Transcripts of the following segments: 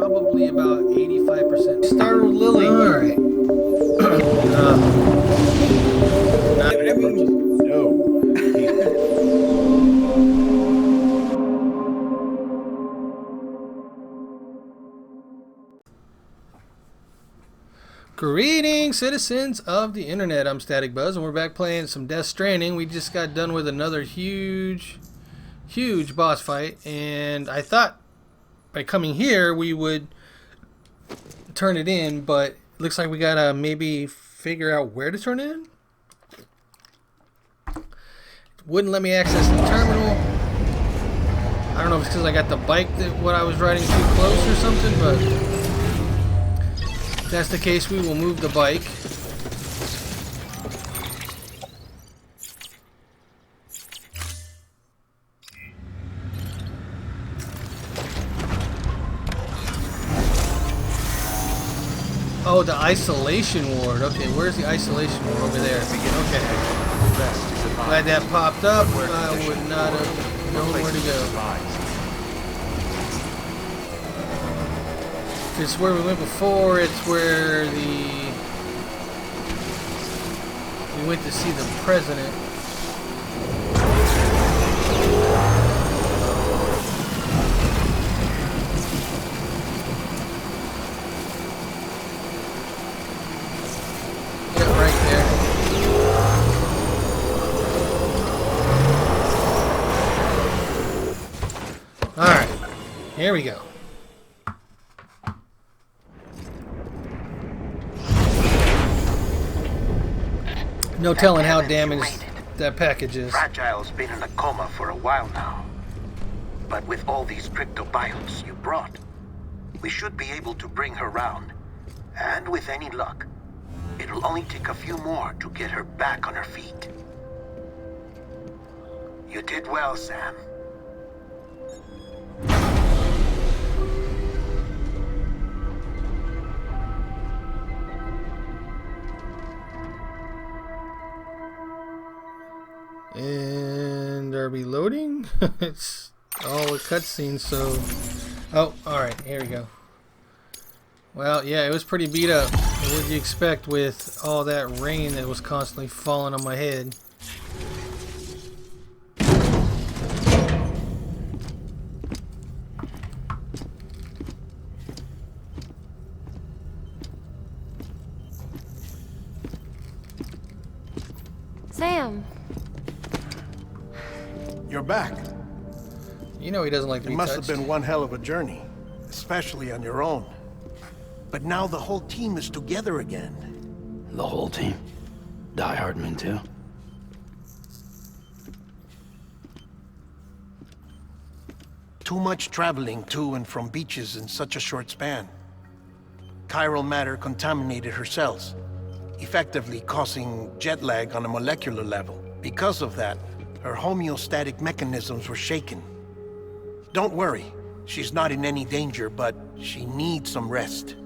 probably about 85%. Start with Lily. All right. I mean, no. Greetings, citizens of the internet. I'm Static Buzz, and we're back playing some Death Stranding. We just got done with another huge boss fight, and I thought by coming here we would turn it in, but it looks like we gotta maybe figure out where to turn it in. It wouldn't let me access the terminal. I don't know if it's because I got the bike what I was riding too close or something, but if that's the case, we will move the bike. Oh, the isolation ward. Okay, where's the isolation ward? Over there. Okay. Glad that popped up. I would not have known where to go. If it's where we went before, it's where we went to see the president. Here we go. No telling how damaged that package is. Fragile's been in a coma for a while now. But with all these cryptobiotes you brought, we should be able to bring her round. And with any luck, it'll only take a few more to get her back on her feet. You did well, Sam. And are we loading? It's all a cutscene, so... Oh, alright, here we go. Well, yeah, it was pretty beat up. What would you expect with all that rain that was constantly falling on my head? Sam! You're back. You know he doesn't like to be touched. It must have been one hell of a journey, especially on your own. But now the whole team is together again. The whole team? Die Hardman too? Too much traveling to and from beaches in such a short span. Chiral matter contaminated her cells, effectively causing jet lag on a molecular level. Because of that, her homeostatic mechanisms were shaken. Don't worry, she's not in any danger, but she needs some rest.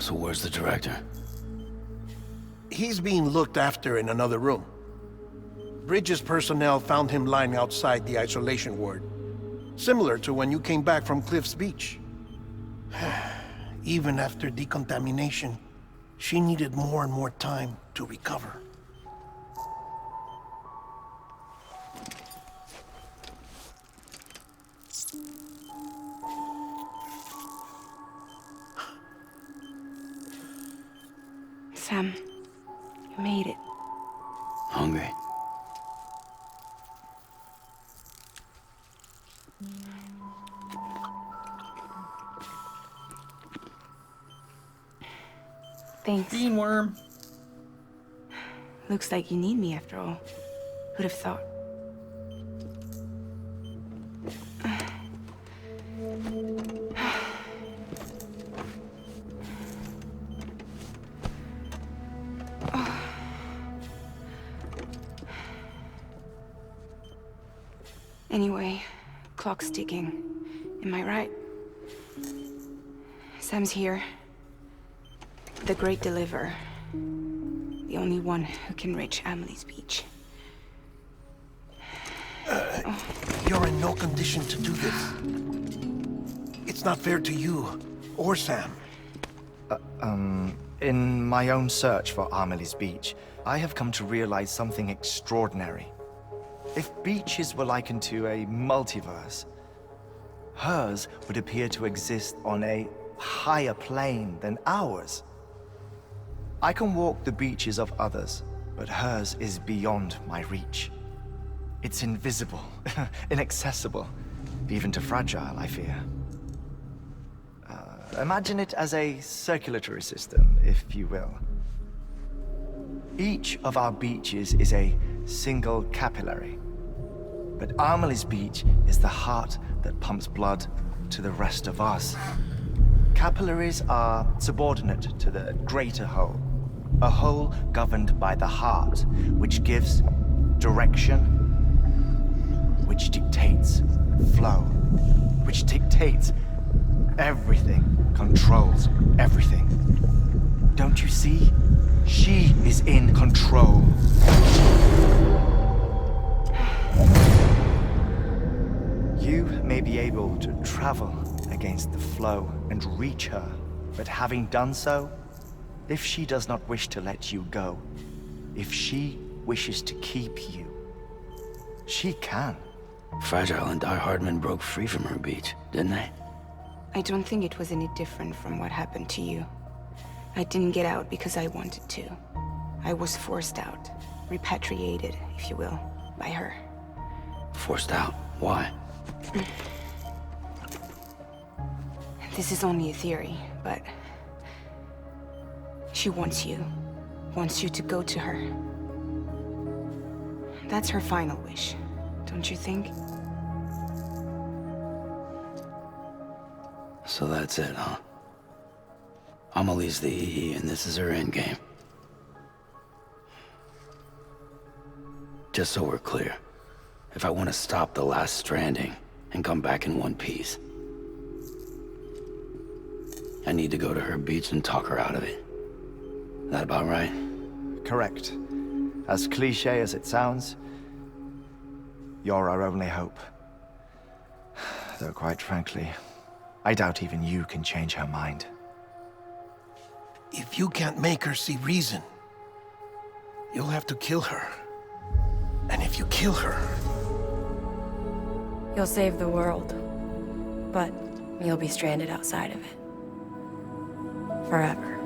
So where's the director? He's being looked after in another room. Bridges personnel found him lying outside the isolation ward. Similar to when you came back from Cliff's Beach. Even after decontamination, she needed more and more time to recover. Sam, you made it. Hungry? Thanks. Bean worm. Looks like you need me after all. Who'd have thought? Anyway, clock's ticking. Am I right? Sam's here. The Great Deliverer. The only one who can reach Amelie's Beach. You're in no condition to do this. It's not fair to you or Sam. In my own search for Amelie's Beach, I have come to realize something extraordinary. If beaches were likened to a multiverse, hers would appear to exist on a higher plane than ours. I can walk the beaches of others, but hers is beyond my reach. It's invisible, inaccessible, even to fragile, I fear. Imagine it as a circulatory system, if you will. Each of our beaches is a single capillary. But Amelie's Beach is the heart that pumps blood to the rest of us. Capillaries are subordinate to the greater whole. A whole governed by the heart, which gives direction, which dictates flow, which dictates everything, controls everything. Don't you see? She is in control. You may be able to travel against the flow and reach her, but having done so, if she does not wish to let you go, if she wishes to keep you, she can. Fragile and Die Hardman broke free from her beach, didn't they? I don't think it was any different from what happened to you. I didn't get out because I wanted to. I was forced out. Repatriated, if you will, by her. Forced out? Why? This is only a theory, but... she wants you. Wants you to go to her. That's her final wish, don't you think? So that's it, huh? Amelie's the EE, and this is her endgame. Just so we're clear, if I want to stop the last stranding and come back in one piece, I need to go to her beach and talk her out of it. That about right? Correct. As cliche as it sounds, you're our only hope. Though quite frankly, I doubt even you can change her mind. If you can't make her see reason, you'll have to kill her. And if you kill her... You'll save the world, but you'll be stranded outside of it. Forever.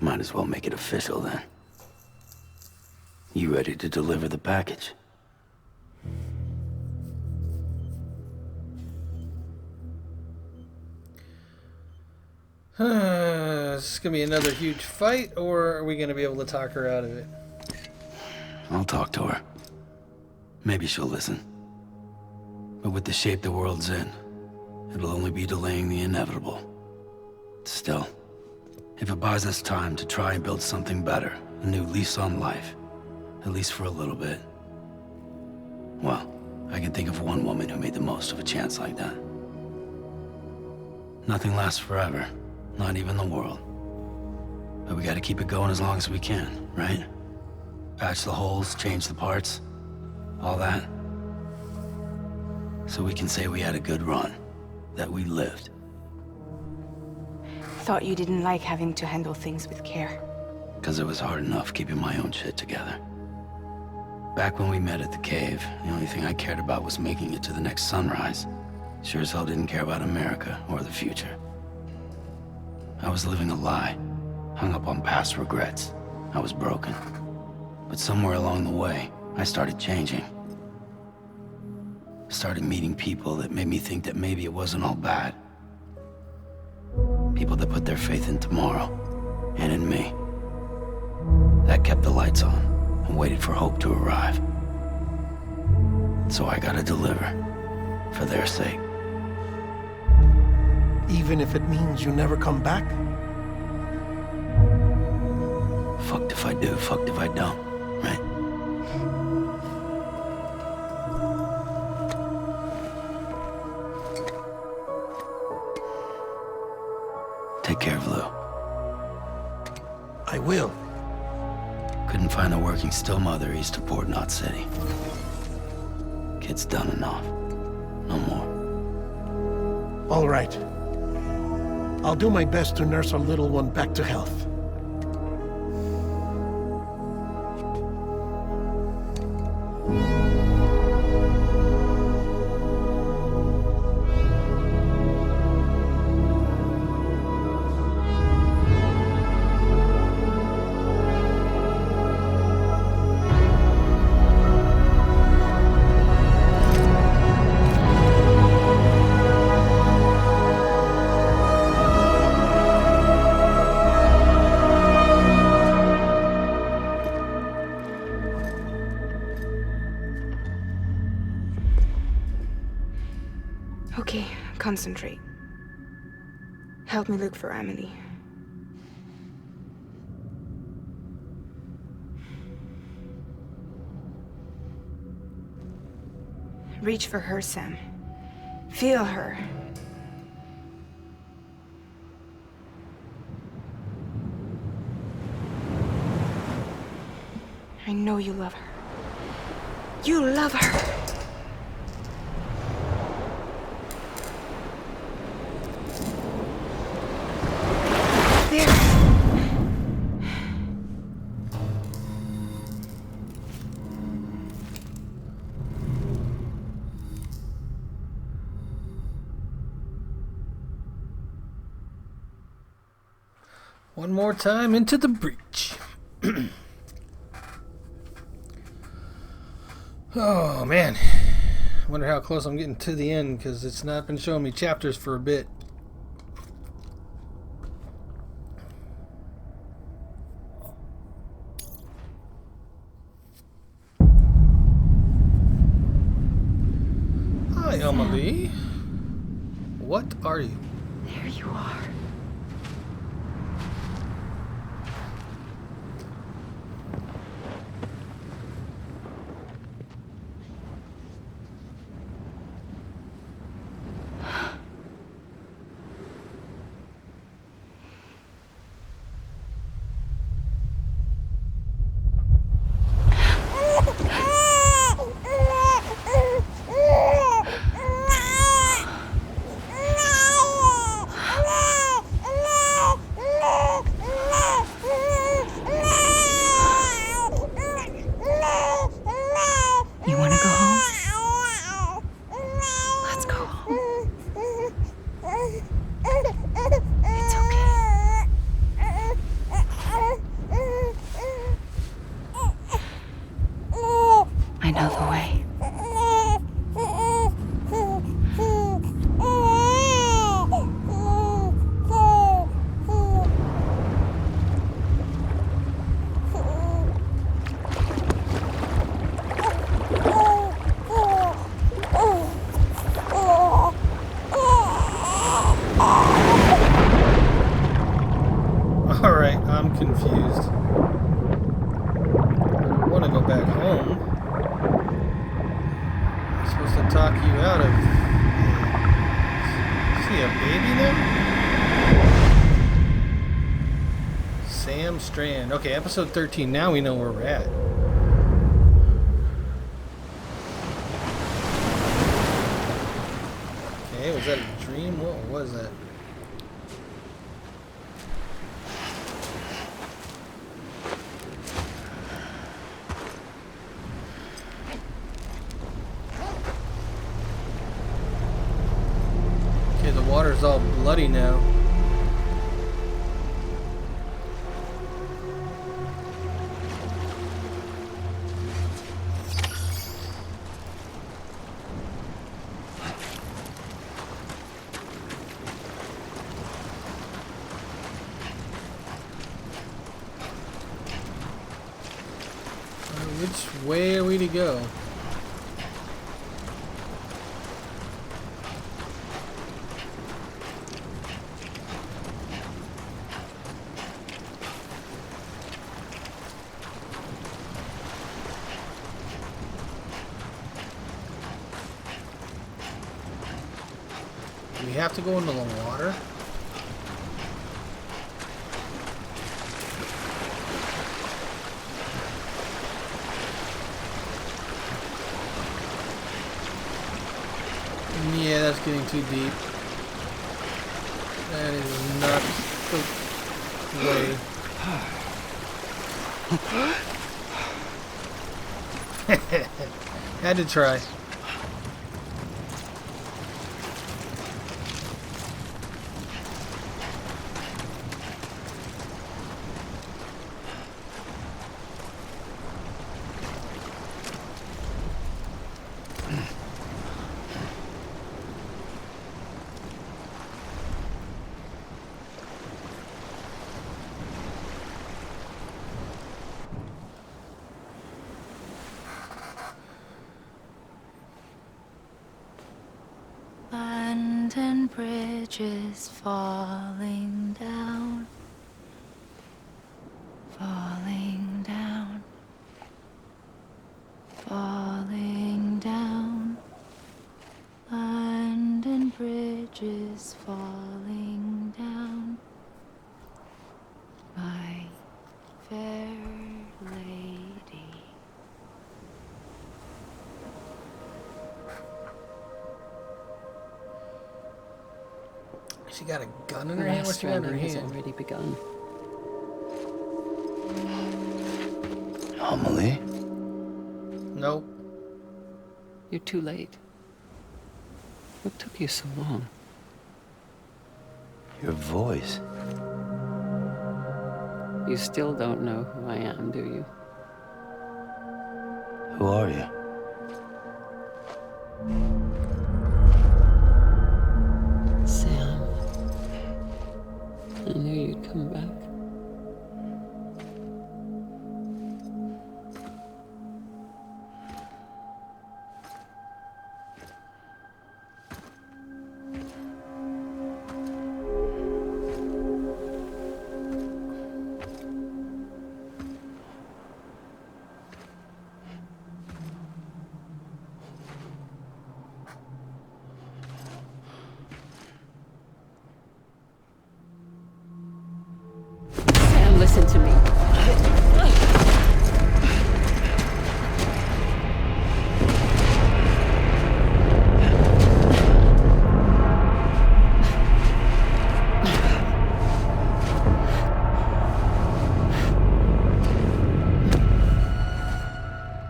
Might as well make it official then. You ready to deliver the package? Is this gonna be another huge fight, or are we gonna be able to talk her out of it? I'll talk to her. Maybe she'll listen. But with the shape the world's in, it'll only be delaying the inevitable. Still, if it buys us time to try and build something better, a new lease on life, at least for a little bit, well, I can think of one woman who made the most of a chance like that. Nothing lasts forever, not even the world. But we gotta keep it going as long as we can, right? Patch the holes, change the parts, all that. So we can say we had a good run, that we lived. Thought you didn't like having to handle things with care. 'Cause it was hard enough keeping my own shit together. Back when we met at the cave, the only thing I cared about was making it to the next sunrise. Sure as hell didn't care about America or the future. I was living a lie, hung up on past regrets. I was broken. But somewhere along the way, I started changing. Started meeting people that made me think that maybe it wasn't all bad. People that put their faith in tomorrow. and in me. That kept the lights on and waited for hope to arrive. So I gotta deliver, for their sake. Even if it means you never come back? Fucked if I do, fucked if I don't, right? Take care of Lou. I will. Couldn't find a working still mother east of Port Knot City. Kid's done enough. No more. All right. I'll do my best to nurse our little one back to health. Okay, concentrate. Help me look for Amelie. Reach for her, Sam. Feel her. I know you love her. You love her! One more time into the breach. Oh, man. I wonder how close I'm getting to the end, because it's not been showing me chapters for a bit. Hi, Amelie. What are you? There you are. Confused. I want to go back home. I'm supposed to talk you out of... See a baby there? Sam Strand. Okay, episode 13. Now we know where we're at. Okay, was that a dream? What was that? Water's all bloody now. which way are we to go? Do we have to go into the water? Yeah, that's getting too deep. That is not the way. Had to try. Land and bridges falling down, falling down, falling down. Land and bridges falling down, my fair lady. She got a gun in her hand? What's she got in her Death Stranding has hand? already begun. Amelie? Nope. You're too late. What took you so long? Your voice. You still don't know who I am, do you? Who are you? Sam. I knew you'd come back. Sam, listen to me.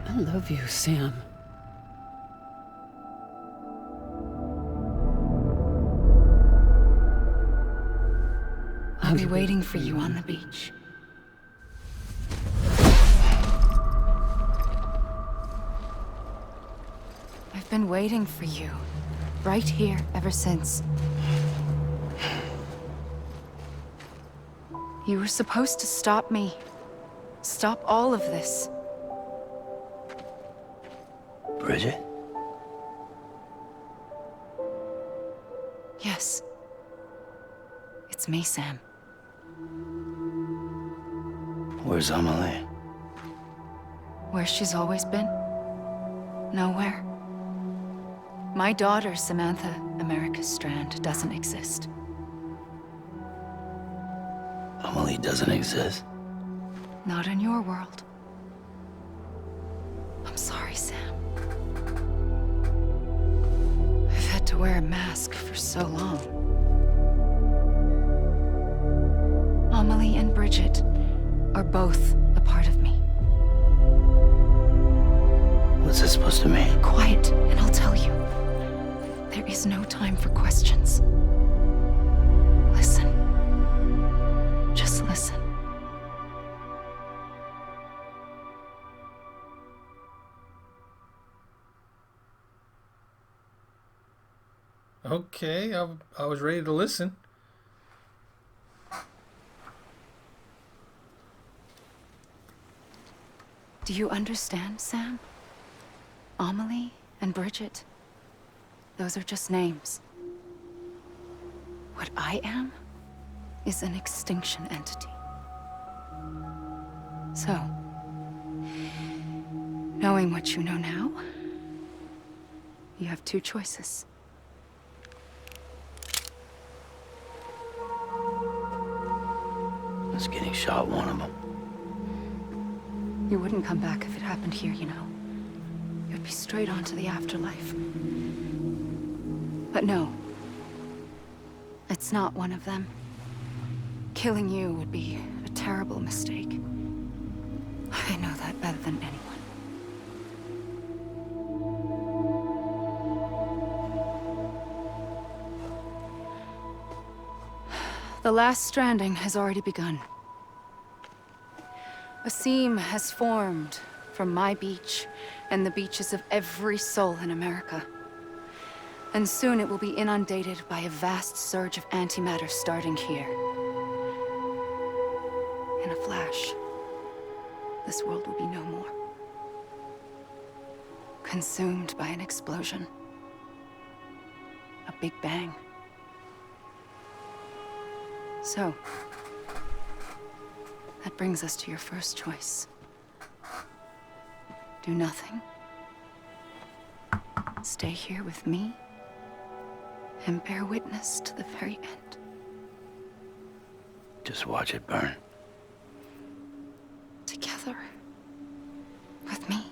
I love you, Sam. I'll be waiting for you on the beach. I've been waiting for you, right here, ever since. You were supposed to stop me. Stop all of this. Bridget? Yes. It's me, Sam. Where's Amelie? Where she's always been. Nowhere. My daughter, Samantha America Strand, doesn't exist. Amelie doesn't exist. Not in your world. I'm sorry, Sam. I've had to wear a mask for so long. Amelie and Bridget are both a part of me. What's this supposed to mean? Quiet, and I'll tell you. There is no time for questions. Listen. Just listen. Okay, I was ready to listen. Do you understand, Sam? Amelie and Bridget, those are just names. What I am is an extinction entity. So, knowing what you know now, you have two choices. Us getting shot, one of them. You wouldn't come back if it happened here, you know. You'd be straight on to the afterlife. But no. It's not one of them. Killing you would be a terrible mistake. I know that better than anyone. The last stranding has already begun. A seam has formed from my beach and the beaches of every soul in America. And soon it will be inundated by a vast surge of antimatter starting here. In a flash, this world will be no more. Consumed by an explosion. A big bang. So, that brings us to your first choice. Do nothing. Stay here with me and bear witness to the very end. Just watch it burn. Together. With me.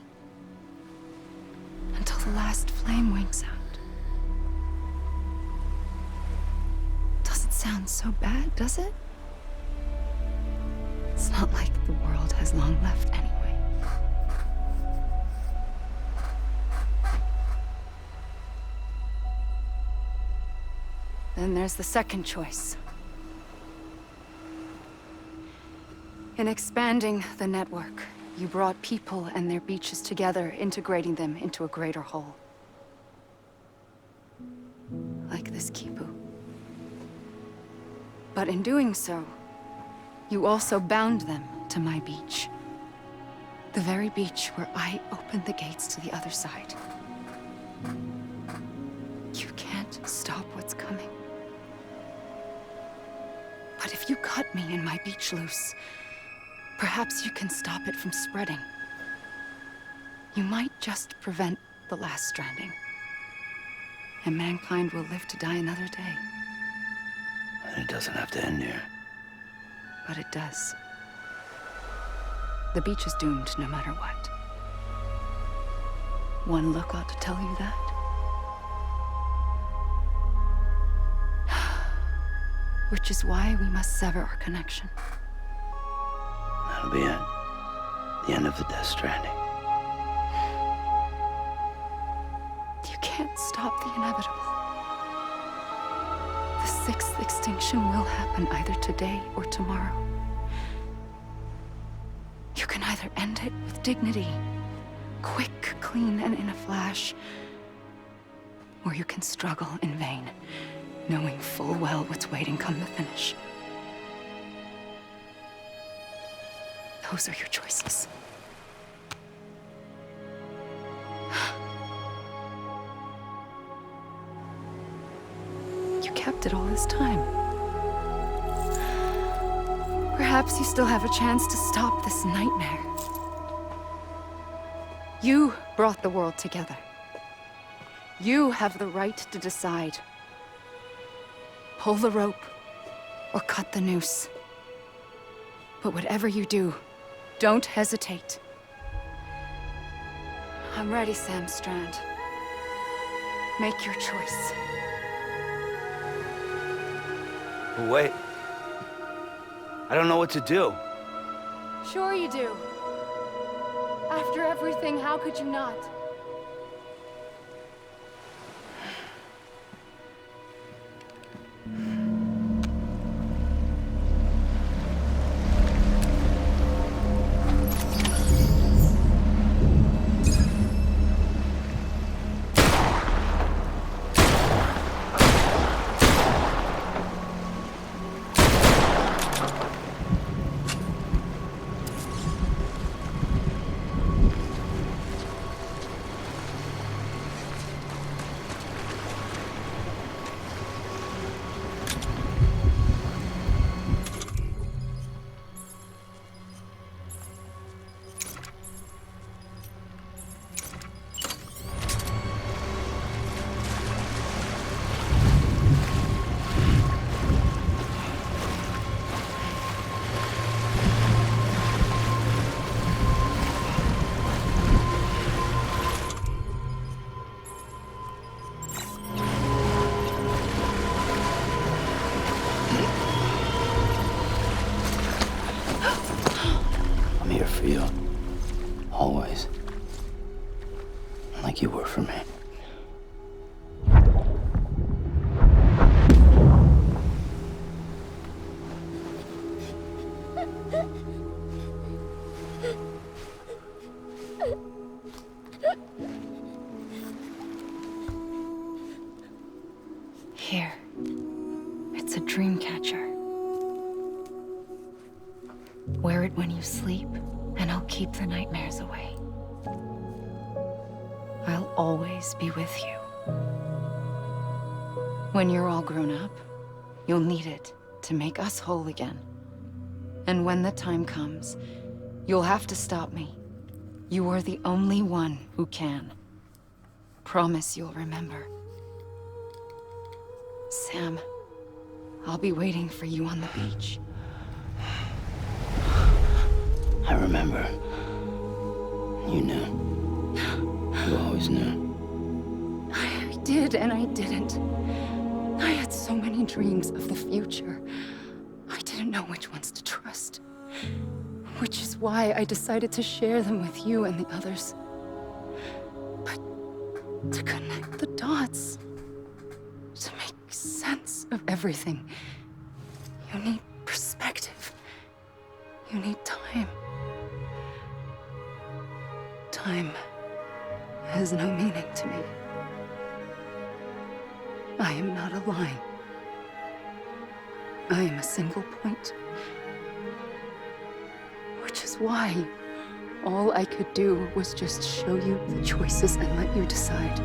Until the last flame winks out. Doesn't sound so bad, does it? It's not like the world has long left anyway. Then there's the second choice. In expanding the network, you brought people and their beaches together, integrating them into a greater whole. Like this Kipu. But in doing so, you also bound them to my beach. The very beach where I opened the gates to the other side. You can't stop what's coming. But if you cut me and my beach loose, perhaps you can stop it from spreading. You might just prevent the last stranding. And mankind will live to die another day. And it doesn't have to end here. But it does. The beach is doomed no matter what. One look ought to tell you that. Which is why we must sever our connection. That'll be it. The end of the Death Stranding. You can't stop the inevitable. The sixth extinction will happen either today or tomorrow. You can either end it with dignity, quick, clean, and in a flash, or you can struggle in vain, knowing full well what's waiting come the finish. Those are your choices. You kept it all this time. Perhaps you still have a chance to stop this nightmare. You brought the world together. You have the right to decide. Pull the rope, or cut the noose. But whatever you do, don't hesitate. I'm ready, Sam Strand. Make your choice. But wait. I don't know what to do. Sure you do. After everything, how could you not? Always. Like you were for me. Here. It's a dream catcher. Wear it when you sleep, and I'll keep the nightmares away. I'll always be with you. When you're all grown up, you'll need it to make us whole again. And when the time comes, you'll have to stop me. You are the only one who can. Promise you'll remember. Sam, I'll be waiting for you on the beach. I remember. You knew. You always knew. I did and I didn't. I had so many dreams of the future. I didn't know which ones to trust. Which is why I decided to share them with you and the others. But to connect the dots, to make sense of everything, you need perspective. You need time. Time has no meaning to me. I am not a line. I am a single point. Which is why all I could do was just show you the choices and let you decide.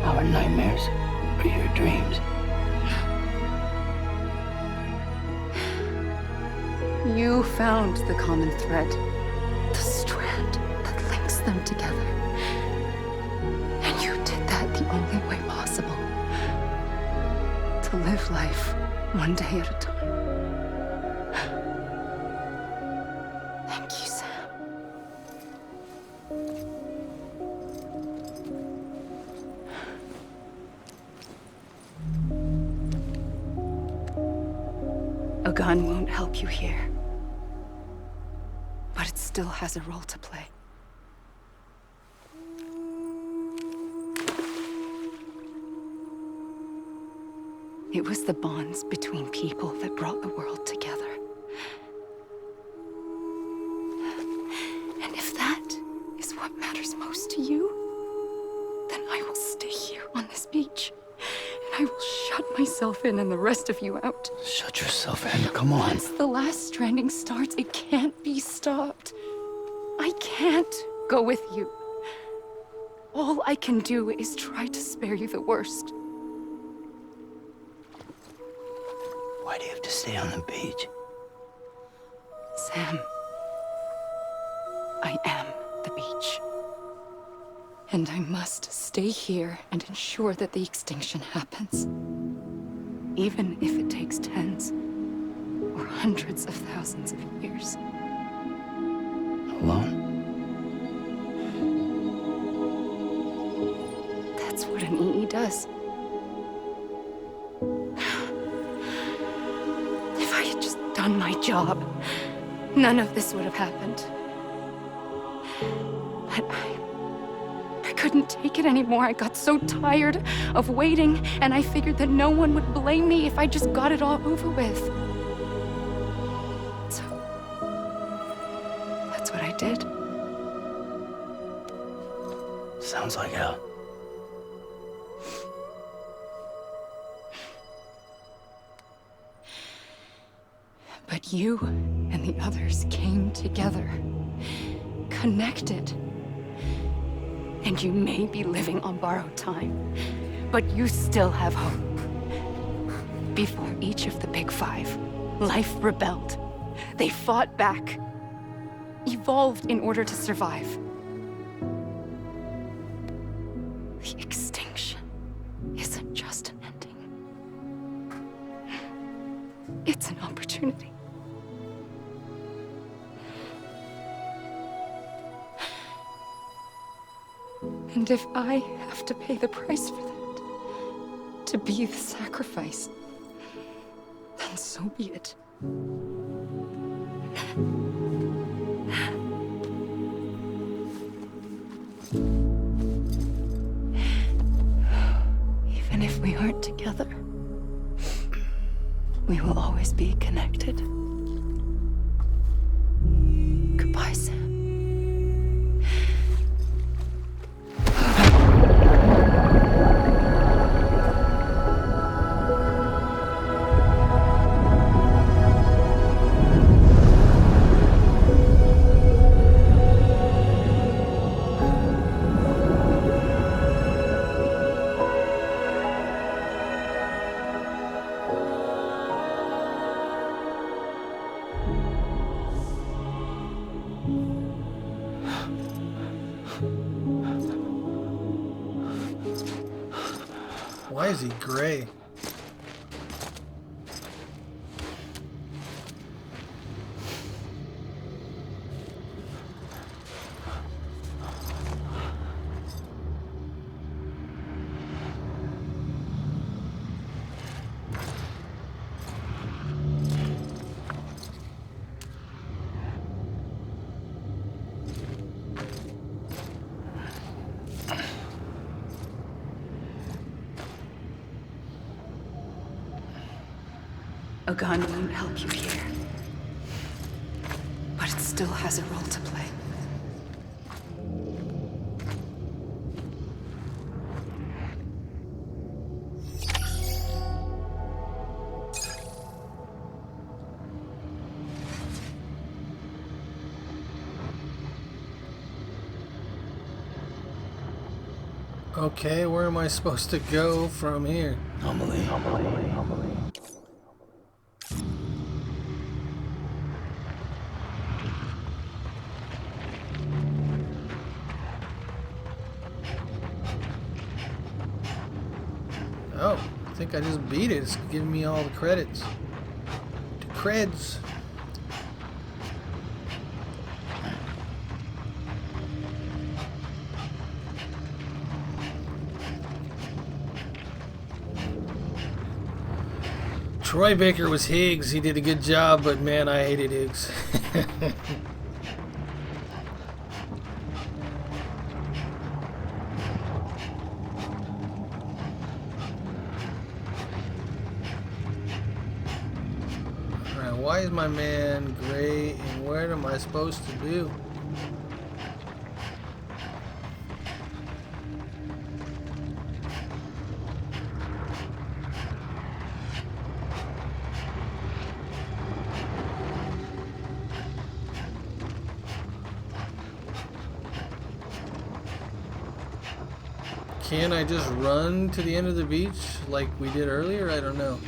Our nightmares are your dreams. You found the common thread, the strand that links them together. And you did that the only way possible. To live life one day at a time. Thank you, Sam. A gun won't help you here. But it still has a role to play. It was the bonds between people that brought the world together. And if that is what matters most to you, then I will stay here on this beach. And I will shut myself in and the rest of you out. Shut yourself in, come on. Once the last stranding starts, it can't be stopped. I can't go with you. All I can do is try to spare you the worst. Why do you have to stay on the beach? Sam, I am the beach. And I must stay here and ensure that the extinction happens. Even if it takes tens or hundreds of thousands of years. Alone? That's what an EE does. If I had just done my job, none of this would have happened. But I couldn't take it anymore. I got so tired of waiting, and I figured that no one would blame me if I just got it all over with. So, that's what I did. Sounds like hell. But you and the others came together, connected. And you may be living on borrowed time, but you still have hope. Before each of the Big Five, life rebelled. They fought back, evolved in order to survive. The extinction isn't just an ending. It's an opportunity. And if I have to pay the price for that, to be the sacrifice, then so be it. be connected. Goodbye, Sam. Why is he gray? A gun won't help you here. But it still has a role to play. Okay, where am I supposed to go from here? Anomaly. Oh, I think I just beat it. It's giving me all the credits. The creds. Troy Baker was Higgs. He did a good job, but man, I hated Higgs. Alright, why is my man gray and what am I supposed to do? Can I just run to the end of the beach like we did earlier? I don't know.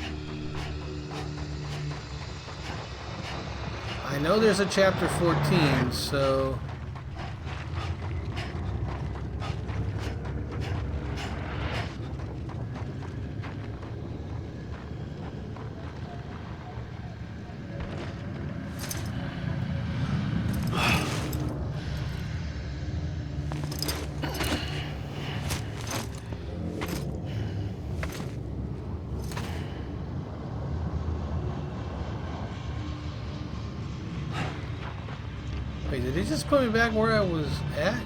I know there's a chapter 14, so... Wait, did he just put me back where I was at?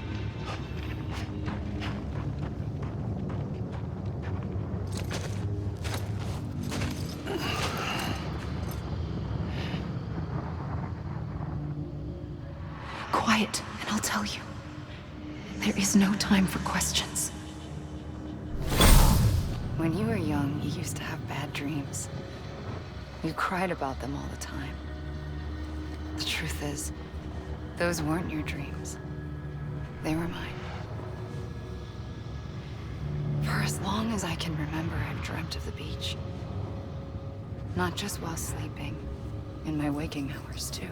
Quiet, and I'll tell you. There is no time for questions. When you were young, you used to have bad dreams. You cried about them all the time. The truth is, those weren't your dreams. They were mine. For as long as I can remember, I've dreamt of the beach. Not just while sleeping, in my waking hours too.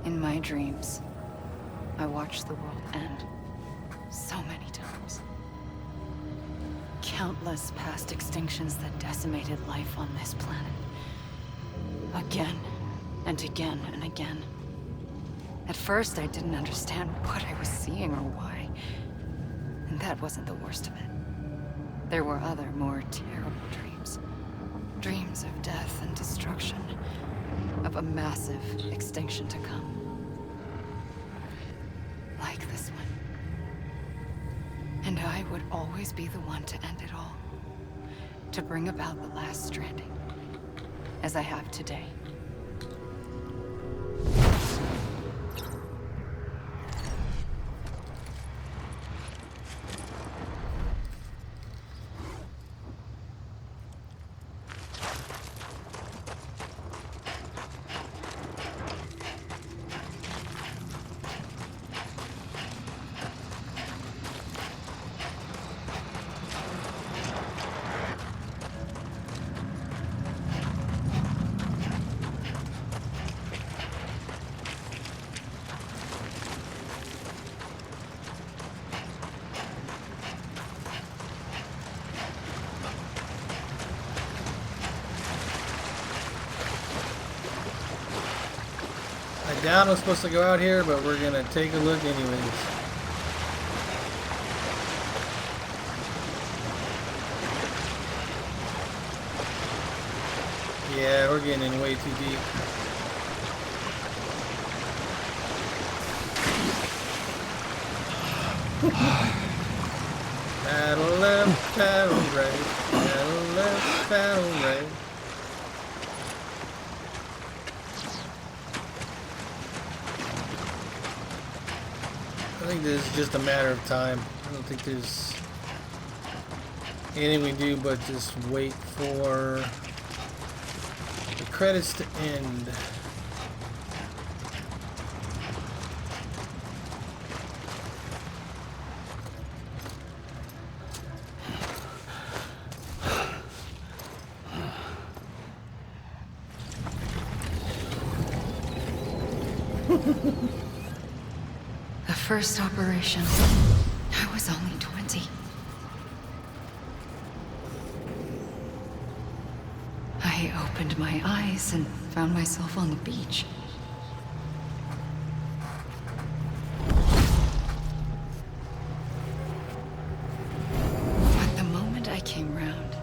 In my dreams, I watched the world end so many times. Countless past extinctions that decimated life on this planet. Again and again and again. At first, I didn't understand what I was seeing or why. And that wasn't the worst of it. There were other, more terrible dreams. Dreams of death and destruction. Of a massive extinction to come. Like this one. And I would always be the one to end it all. To bring about the last stranding. as I have today. I doubt I'm supposed to go out here, but we're gonna take a look anyways. Yeah, we're getting in way too deep. Paddle left, paddle right, paddle left, paddle right. I think this is just a matter of time. I don't think there's anything we do but just wait for the credits to end. The first operation, I was only 20. I opened my eyes and found myself on the beach. But the moment I came round,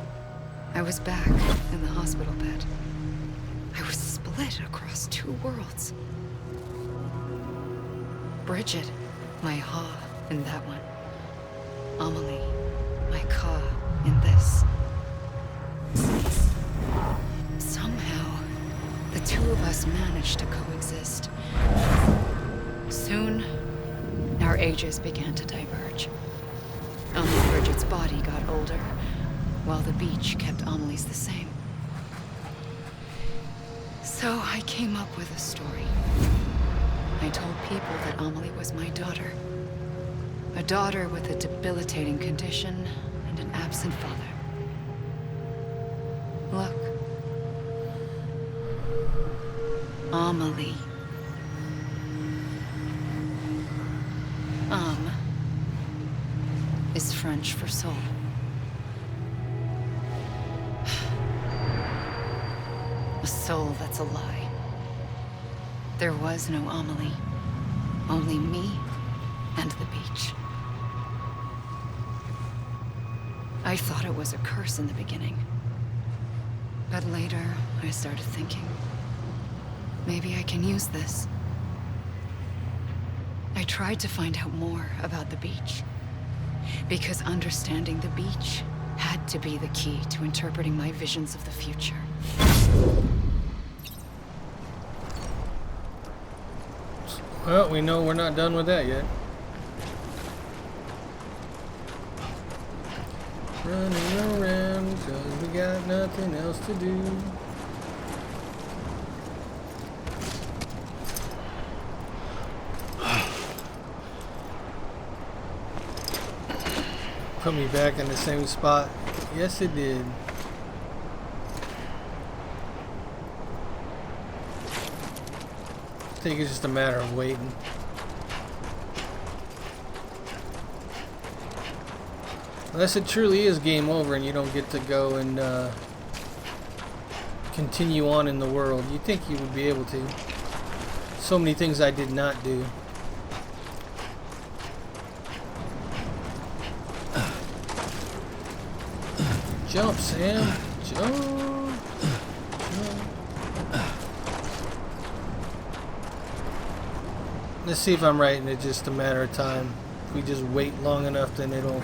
I was back in the hospital bed. I was split across two worlds. Bridget, my Ha in that one. Amelie, my Ka in this. Somehow, the two of us managed to coexist. Soon, our ages began to diverge. Only Bridget's body got older, while the beach kept Amelie's the same. So I came up with a story. I told people that Amelie was my daughter. A daughter with a debilitating condition and an absent father. Look. Amelie. Is French for soul. A soul that's a lie. There was no Amelie. Only me and the beach. I thought it was a curse in the beginning. But later, I started thinking, maybe I can use this. I tried to find out more about the beach. Because understanding the beach had to be the key to interpreting my visions of the future. Well, we know we're not done with that yet. Running around because we got nothing else to do. Put me back in the same spot. Yes, it did. I think it's just a matter of waiting. Unless it truly is game over and you don't get to go and continue on in the world. You'd think you would be able to. So many things I did not do. Jump, Sam. Jump. Let's see if I'm right and it's just a matter of time. If we just wait long enough, then it'll...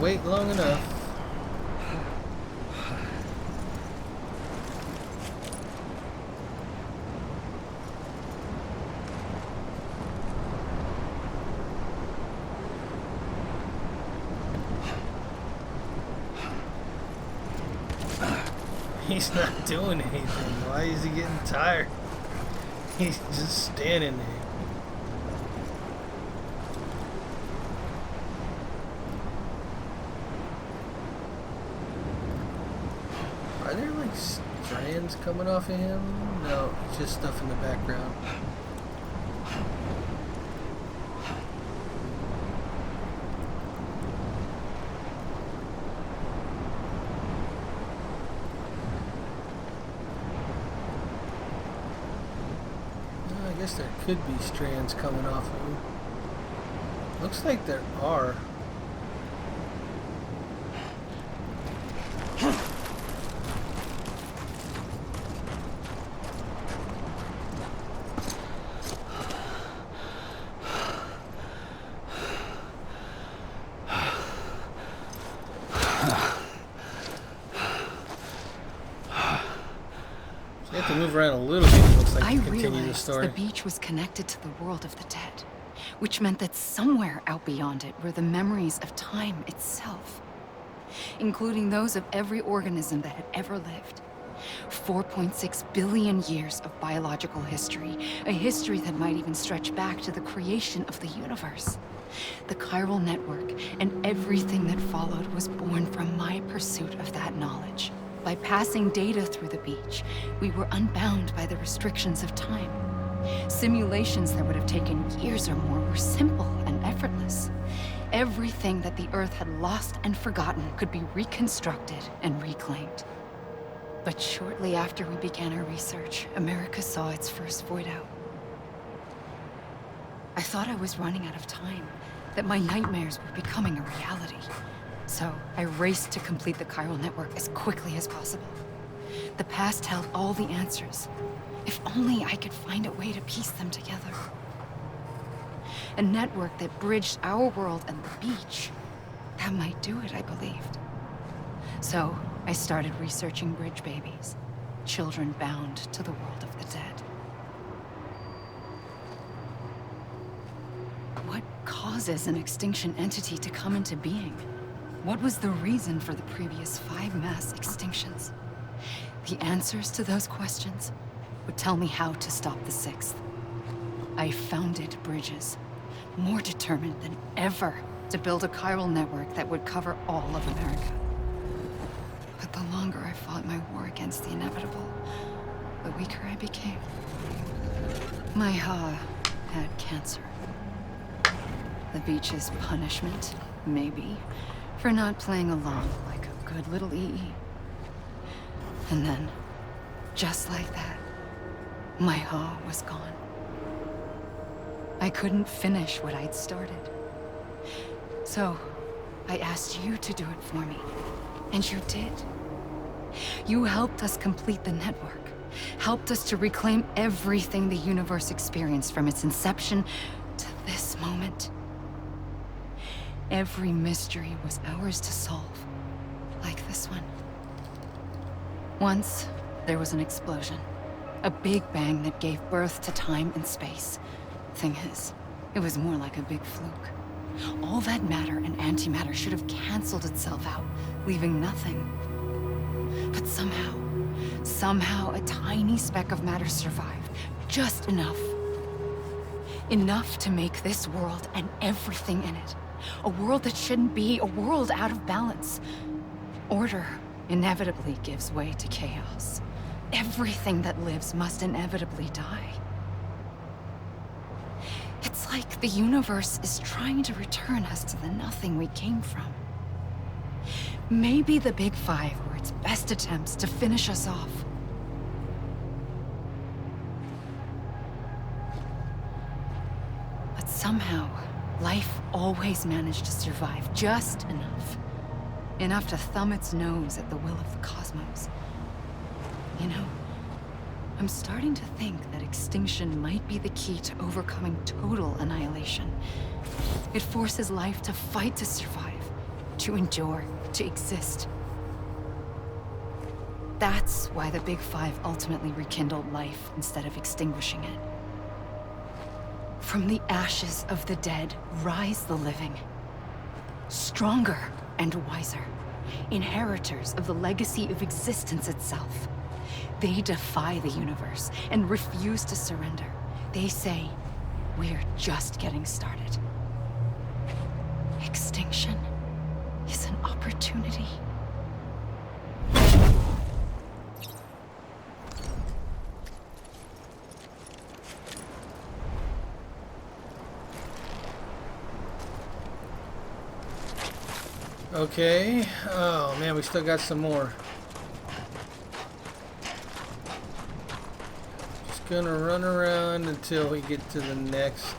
wait long enough. He's not doing anything. Why is he getting tired? He's just standing there. Are there like strands coming off of him? No, it's just stuff in the background. I guess there could be strands coming off of him. Looks like there are. You have to move around a little bit, it looks like, I to continue the realized story. the beach was connected to the world of the dead, which meant that somewhere out beyond it were the memories of time itself, including those of every organism that had ever lived. 4.6 billion years of biological history, a history that might even stretch back to the creation of the universe. The chiral network and everything that followed was born from my pursuit of that knowledge. By passing data through the beach, we were unbound by the restrictions of time. Simulations that would have taken years or more were simple and effortless. Everything that the Earth had lost and forgotten could be reconstructed and reclaimed. But shortly after we began our research, America saw its first void out. I thought I was running out of time, that my nightmares were becoming a reality. So I raced to complete the chiral network as quickly as possible. The past held all the answers. If only I could find a way to piece them together. A network that bridged our world and the beach. That might do it, I believed. So I started researching bridge babies, children bound to the world of the dead. What causes an extinction entity to come into being? What was the reason for the previous 5 mass extinctions? The answers to those questions would tell me how to stop the 6th. I founded bridges, more determined than ever to build a chiral network that would cover all of America. But the longer I fought my war against the inevitable, the weaker I became. My Ha had cancer. The beach's punishment, maybe, for not playing along like a good little EE. And then, just like that, my Ha was gone. I couldn't finish what I'd started. So, I asked you to do it for me, and you did. You helped us complete the network, helped us to reclaim everything the universe experienced from its inception to this moment. Every mystery was ours to solve, like this one. Once, there was an explosion. A big bang that gave birth to time and space. Thing is, it was more like a big fluke. All that matter and antimatter should have canceled itself out, leaving nothing. But somehow a tiny speck of matter survived. Just enough. Enough to make this world and everything in it. A world that shouldn't be, a world out of balance. Order inevitably gives way to chaos. Everything that lives must inevitably die. It's like the universe is trying to return us to the nothing we came from. Maybe the Big Five were its best attempts to finish us off. But somehow, life always managed to survive just enough. Enough to thumb its nose at the will of the cosmos. You know, I'm starting to think that extinction might be the key to overcoming total annihilation. It forces life to fight to survive, to endure, to exist. That's why the Big Five ultimately rekindled life instead of extinguishing it. From the ashes of the dead rise the living. Stronger and wiser. Inheritors of the legacy of existence itself. They defy the universe and refuse to surrender. They say, we're just getting started. Extinction is an opportunity. Okay. Oh man, we still got some more. Just gonna run around until we get to the next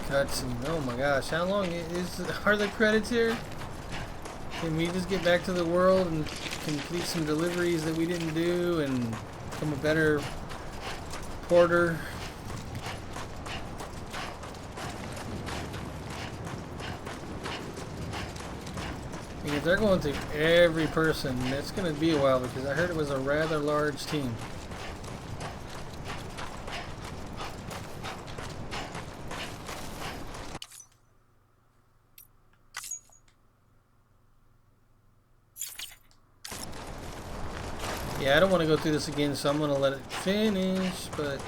cutscene. Oh my gosh, how long are the credits here? Can we just get back to the world and complete some deliveries that we didn't do and become a better porter? If they're going through every person, it's going to be a while because I heard it was a rather large team. Yeah, I don't want to go through this again, so I'm going to let it finish, but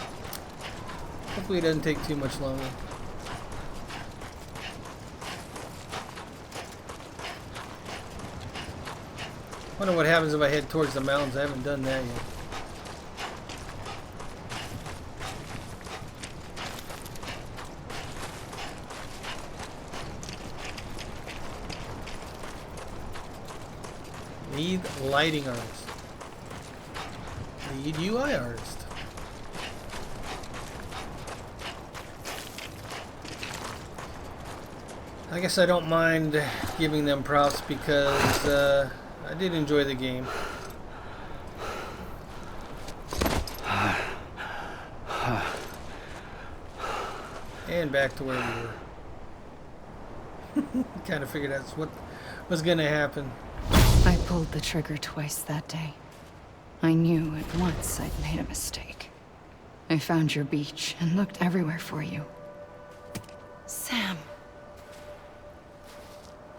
hopefully it doesn't take too much longer. Wonder what happens if I head towards the mountains. I haven't done that yet. Lead lighting artist. Lead UI artist. I guess I don't mind giving them props because I did enjoy the game. And back to where we were. Kind of figured that's what was going to happen. I pulled the trigger twice that day. I knew at once I'd made a mistake. I found your beach and looked everywhere for you. Sam.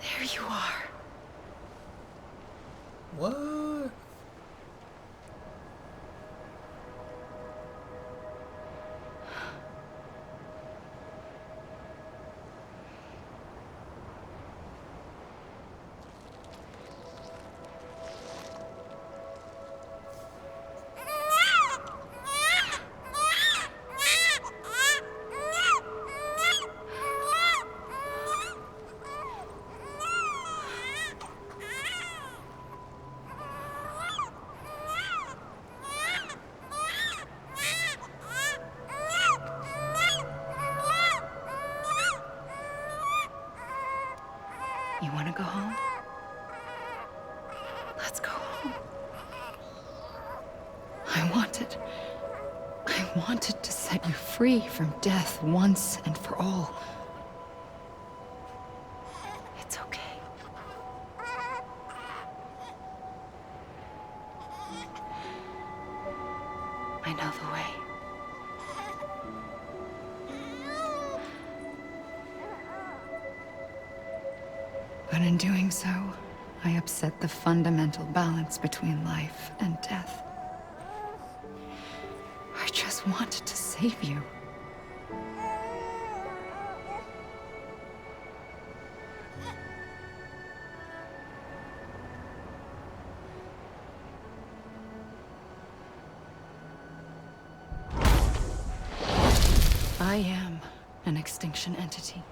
There you are. What? You want to go home? Let's go home. I wanted to set you free from death once and for all. It's okay. I know the way. But in doing so, I upset the fundamental balance between life and death. I just wanted to save you. I am an extinction entity.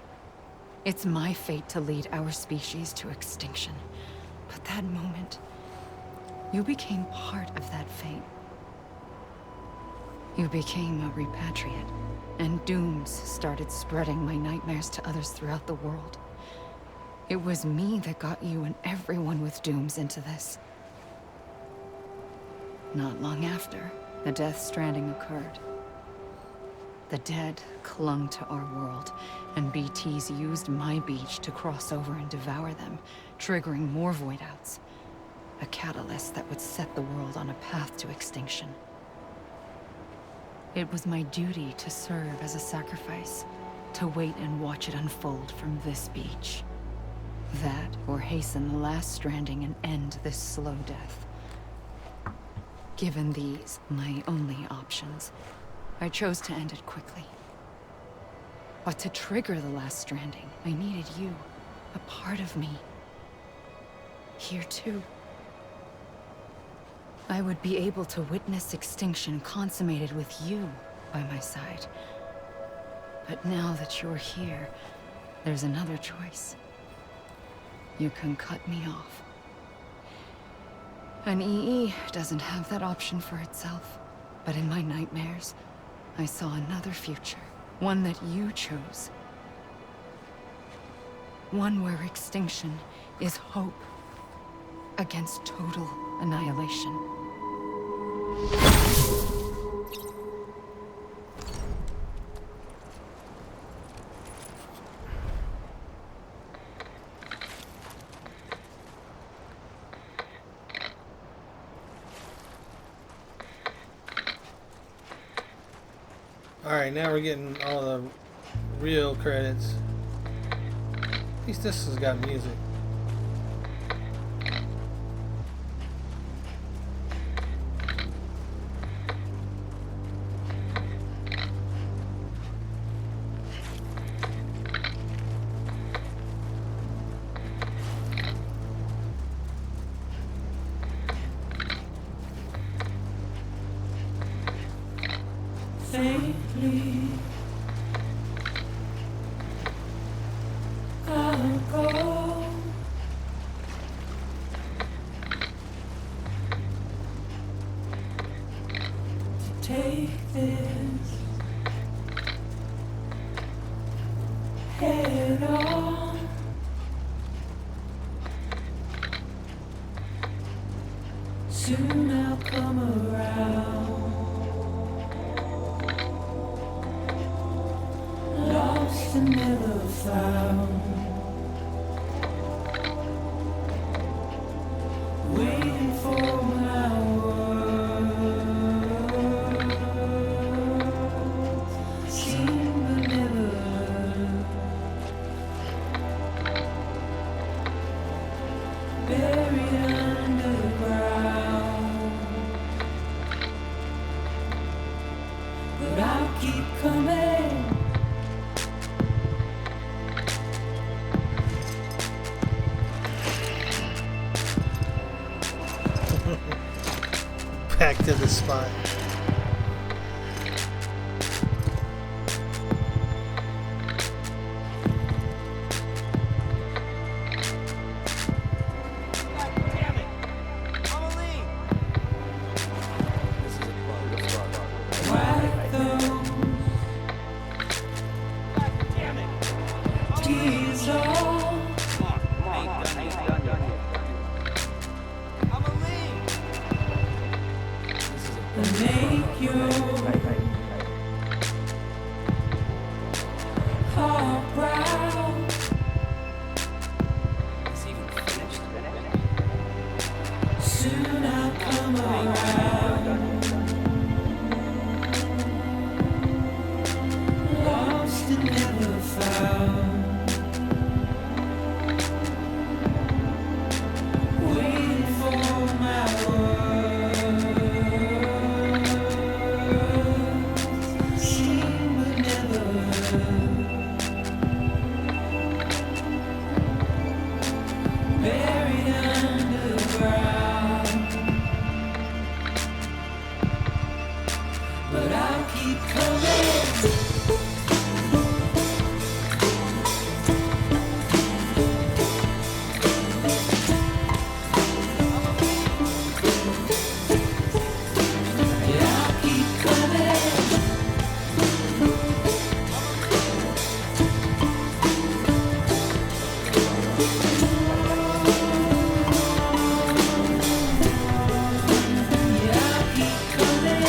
It's my fate to lead our species to extinction. But that moment, you became part of that fate. You became a repatriate, and dooms started spreading my nightmares to others throughout the world. It was me that got you and everyone with dooms into this. Not long after, the Death Stranding occurred. The dead clung to our world, and BTs used my beach to cross over and devour them, triggering more void outs. A catalyst that would set the world on a path to extinction. It was my duty to serve as a sacrifice, to wait and watch it unfold from this beach. That, or hasten the last stranding and end this slow death. Given these, my only options, I chose to end it quickly. But to trigger the last stranding, I needed you, a part of me. Here too. I would be able to witness extinction consummated with you by my side. But now that you're here, there's another choice. You can cut me off. An EE doesn't have that option for itself. But in my nightmares, I saw another future. One that you chose. One where extinction is hope against total annihilation. Alright, now we're getting all the real credits. At least this has got music. Soon I'll come around. Lost and never found. Waiting for my words. Seen but never heard. Buried underground. But I'll keep coming. Back to the spot. Whack those tears off. And make your heart proud. Soon I'll come around. Lost and never found. Waiting for my words. Seen but never heard. Buried underground. But I'll keep coming. Yeah, I'll keep coming. Yeah, I'll keep coming.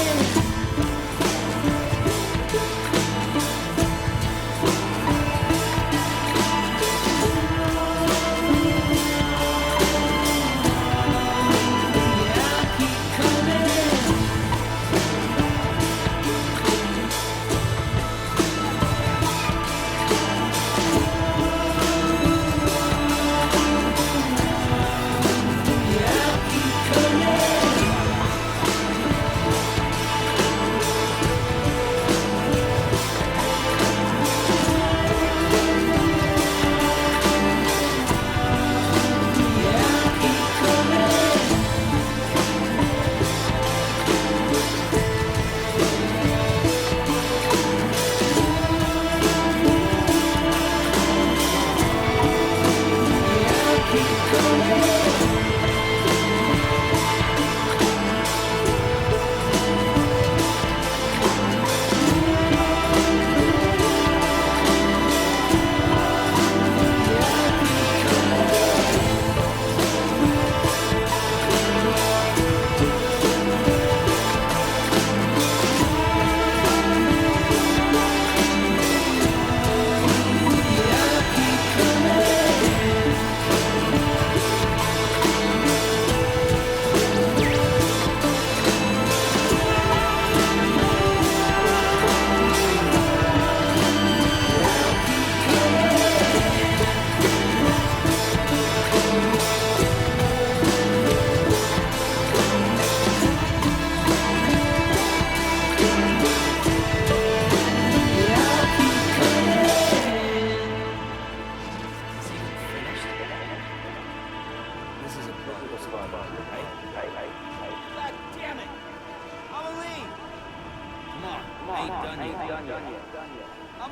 I'm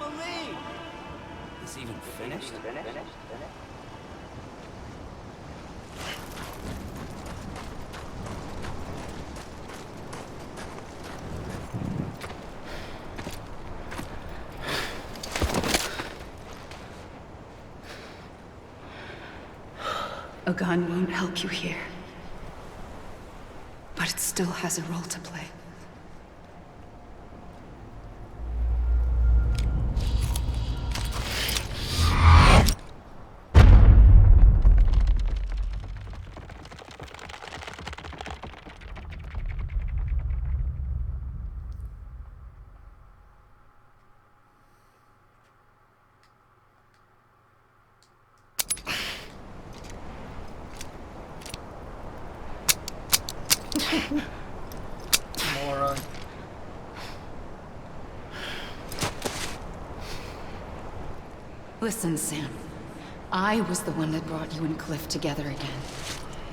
a lead. Is even finished? A gun won't help you here. But it still has a role to play. Moron. Listen, Sam. I was the one that brought you and Cliff together again.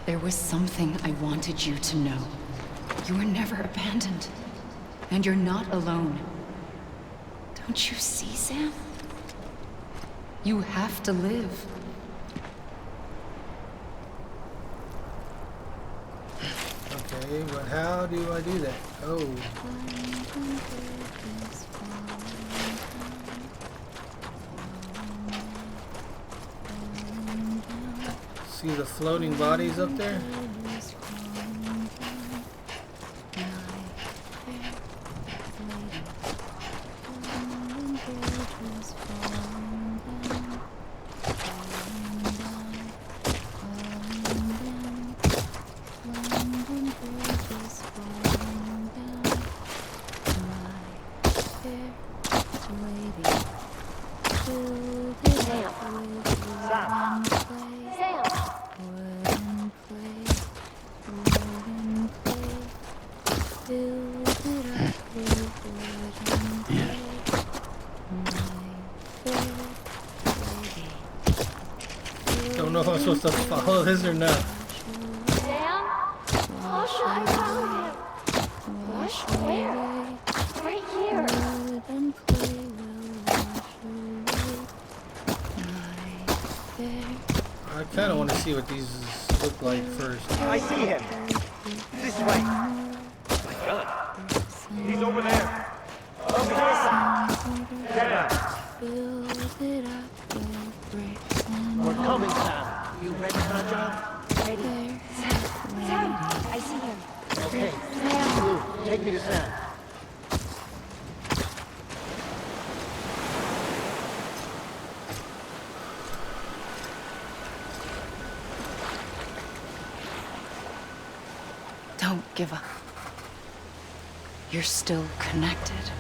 There was something I wanted you to know. You were never abandoned. And you're not alone. Don't you see, Sam? You have to live. Okay, but how do I do that? Oh. See the floating bodies up there? Don't know if I'm supposed to follow this or not. Sam? Hush, I found him. Hush, where? Right here. I kind of want to see what these look like first. I see him. This way. My gun. He's over there. Over here, Sam. We're coming, Sam. You ready for the job? Ready. Sam, I see him. Okay. Blue, take me to Sam. Don't give up. You're still connected.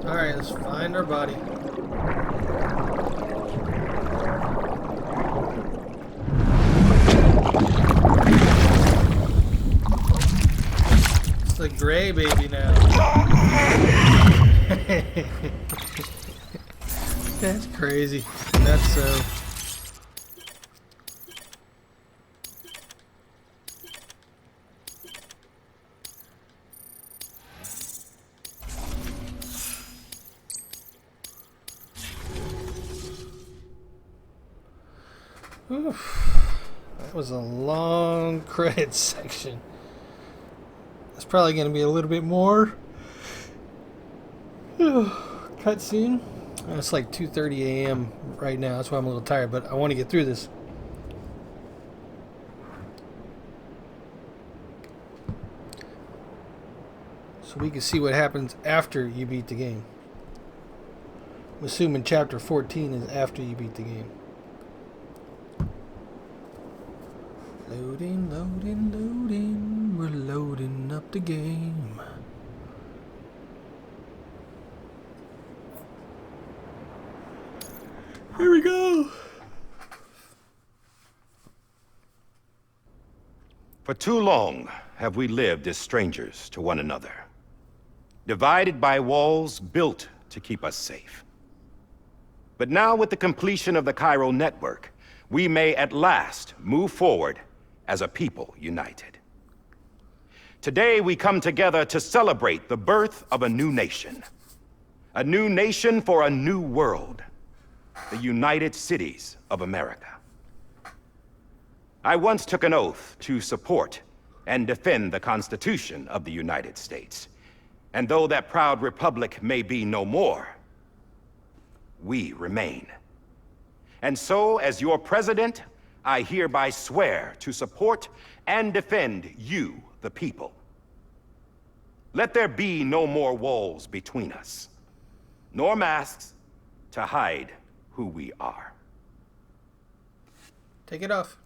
Alright, let's find our body. It's the gray baby now. That's crazy. That's so. Oof. That was a long credits section. It's probably going to be a little bit more cutscene. It's like 2:30 a.m. right now. That's why I'm a little tired, but I want to get through this. So we can see what happens after you beat the game. I'm assuming chapter 14 is after you beat the game. Loading, loading, loading. We're loading up the game. Here we go. For too long have we lived as strangers to one another, divided by walls built to keep us safe. But now, with the completion of the chiral network, we may at last move forward as a people united. Today, we come together to celebrate the birth of a new nation for a new world, the United Cities of America. I once took an oath to support and defend the Constitution of the United States. And though that proud republic may be no more, we remain. And so, as your president, I hereby swear to support and defend you, the people. Let there be no more walls between us, nor masks to hide who we are. Take it off.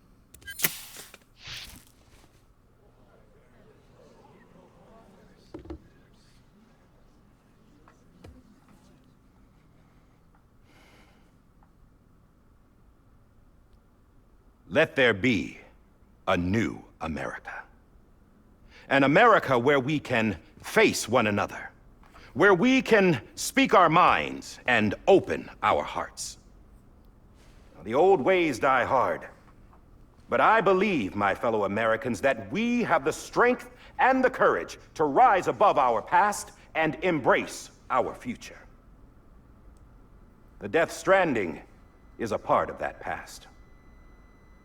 Let there be a new America. An America where we can face one another, where we can speak our minds and open our hearts. The old ways die hard, but I believe, my fellow Americans, that we have the strength and the courage to rise above our past and embrace our future. The Death Stranding is a part of that past.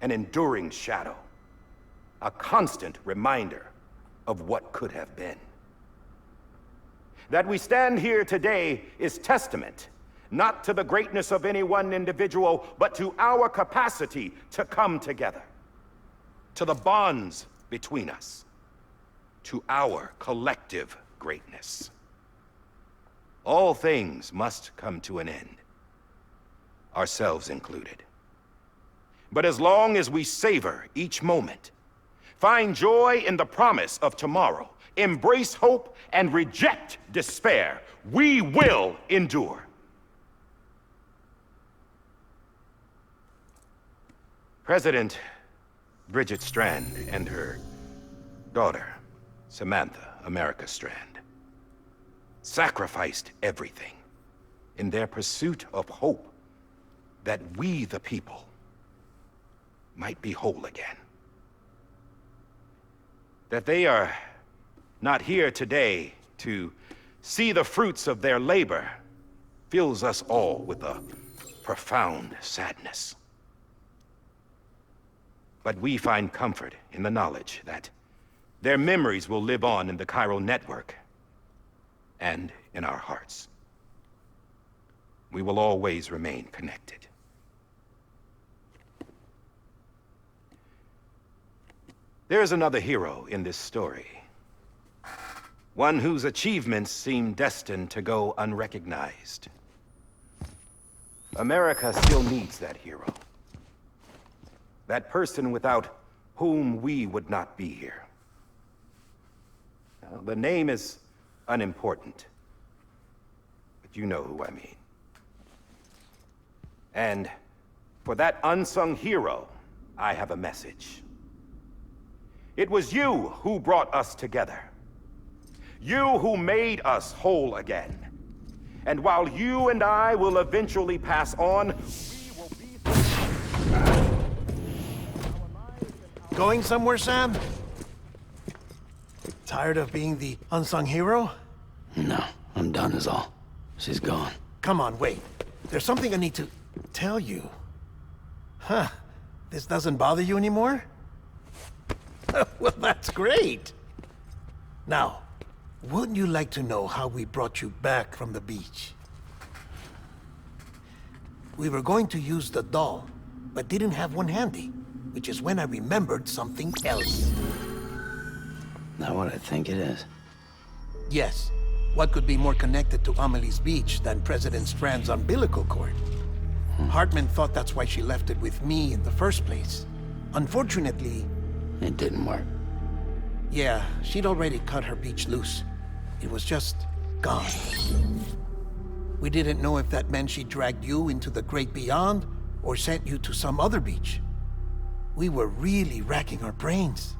An enduring shadow, a constant reminder of what could have been. That we stand here today is testament, not to the greatness of any one individual, but to our capacity to come together, to the bonds between us, to our collective greatness. All things must come to an end, ourselves included. But as long as we savor each moment, find joy in the promise of tomorrow, embrace hope, and reject despair, we will endure. President Bridget Strand and her daughter, Samantha America Strand, sacrificed everything in their pursuit of hope that we, the people, might be whole again. That they are not here today to see the fruits of their labor fills us all with a profound sadness. But we find comfort in the knowledge that their memories will live on in the chiral network and in our hearts. We will always remain connected. There is another hero in this story. One whose achievements seem destined to go unrecognized. America still needs that hero. That person without whom we would not be here. Now, the name is unimportant, but you know who I mean. And for that unsung hero, I have a message. It was you who brought us together. You who made us whole again. And while you and I will eventually pass on, we will be... Going somewhere, Sam? Tired of being the unsung hero? No, I'm done is all. She's gone. Come on, wait. There's something I need to tell you. Huh. This doesn't bother you anymore? Well, that's great. Now, wouldn't you like to know how we brought you back from the beach? We were going to use the doll, but didn't have one handy, which is when I remembered something else. Not what I think it is. Yes. What could be more connected to Amelie's beach than President Strand's umbilical cord? Hartman thought that's why she left it with me in the first place. Unfortunately... It didn't work. Yeah, she'd already cut her beach loose. It was just gone. We didn't know if that meant she dragged you into the great beyond, or sent you to some other beach. We were really racking our brains.